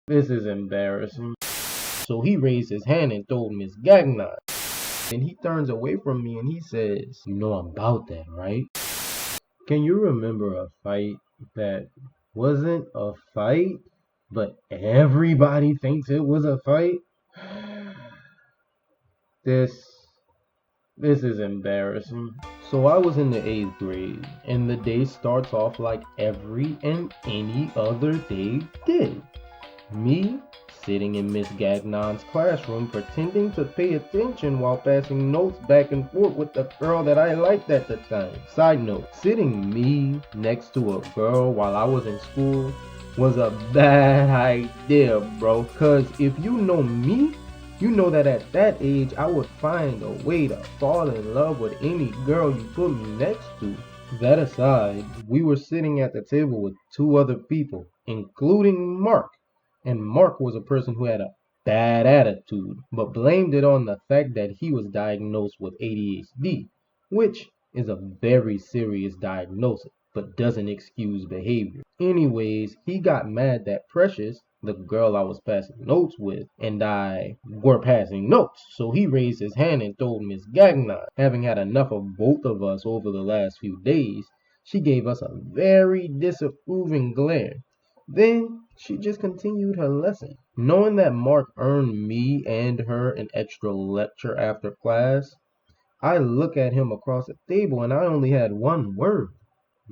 This is embarrassing. So he raised his hand and told Miss Gagnon. And he turns away from me and he says, "You know about that, right? Can you remember a fight that wasn't a fight, but everybody thinks it was a fight?" This this is embarrassing. So I was in the 8th grade, and the day starts off like every and any other day did. Me sitting in Miss Gagnon's classroom pretending to pay attention while passing notes back and forth with the girl that I liked at the time. Side note, sitting me next to a girl while I was in school was a bad idea, bro. Cause if you know me, you know that at that age I would find a way to fall in love with any girl you put me next to. That aside, we were sitting at the table with 2 other people, including Mark. And Mark was a person who had a bad attitude, but blamed it on the fact that he was diagnosed with ADHD, which is a very serious diagnosis, but doesn't excuse behavior. Anyways, he got mad that Precious, the girl I was passing notes with, and I were passing notes. So he raised his hand and told Miss Gagnon, having had enough of both of us over the last few days, she gave us a very disapproving glare. Then she just continued her lesson. Knowing that Mark earned me and her an extra lecture after class, I look at him across the table and I only had one word.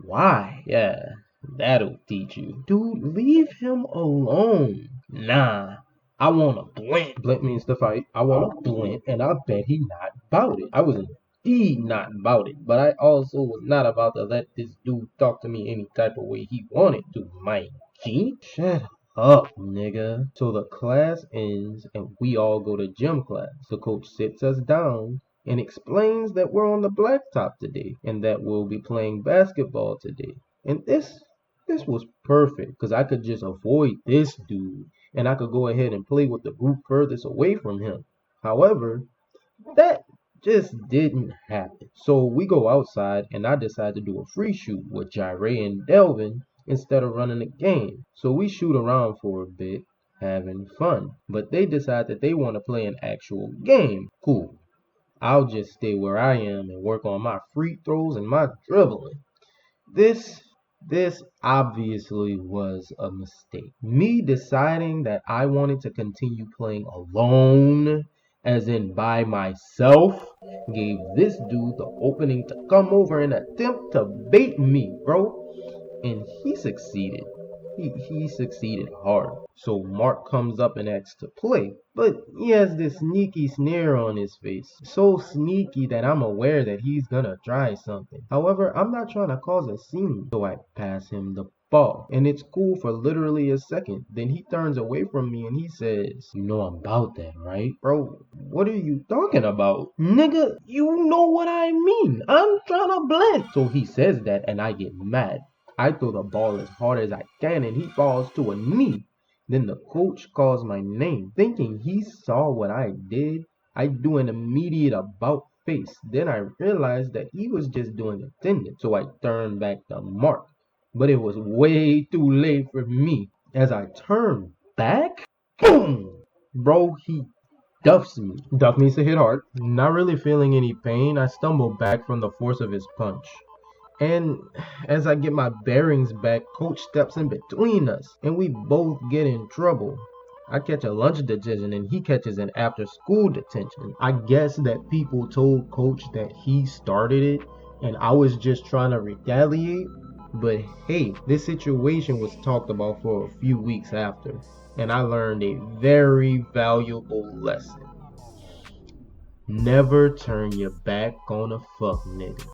Why? Yeah, that'll teach you. Dude, leave him alone. Nah, I want to blint. Blint means to fight. I want to blint, and I bet he not about it. I was indeed not about it, but I also was not about to let this dude talk to me any type of way he wanted to, my G. Shut up, nigga. So the class ends and we all go to gym class. The coach sits us down and explains that we're on the blacktop today and that we'll be playing basketball today. And this was perfect because I could just avoid this dude and I could go ahead and play with the group furthest away from him. However, that just didn't happen. So we go outside and I decide to do a free shoot with Jireh and Delvin instead of running the game. So we shoot around for a bit, having fun. But they decide that they want to play an actual game. Cool. I'll just stay where I am and work on my free throws and my dribbling. This this obviously was a mistake. Me deciding that I wanted to continue playing alone, as in by myself, gave this dude the opening to come over and attempt to bait me, bro. And he succeeded. He succeeded hard. So Mark comes up and asks to play, but he has this sneaky sneer on his face. So sneaky that I'm aware that he's gonna try something. However, I'm not trying to cause a scene, so I pass him the ball. And it's cool for literally a second. Then he turns away from me and he says, "You know about that, right?" Bro, what are you talking about? Nigga, you know what I mean. I'm trying to blend. So he says that and I get mad. I throw the ball as hard as I can and he falls to a knee. Then the coach calls my name. Thinking he saw what I did, I do an immediate about face. Then I realized that he was just doing attendance. So I turned back to Mark. But it was way too late for me. As I turn back, boom! Bro, he duffs me. Duff means to hit hard. Not really feeling any pain, I stumble back from the force of his punch. And as I get my bearings back, coach steps in between us and we both get in trouble. I catch a lunch detention and he catches an after school detention. I guess that people told coach that he started it and I was just trying to retaliate. But hey, this situation was talked about for a few weeks after and I learned a very valuable lesson. Never turn your back on a fuck nigga.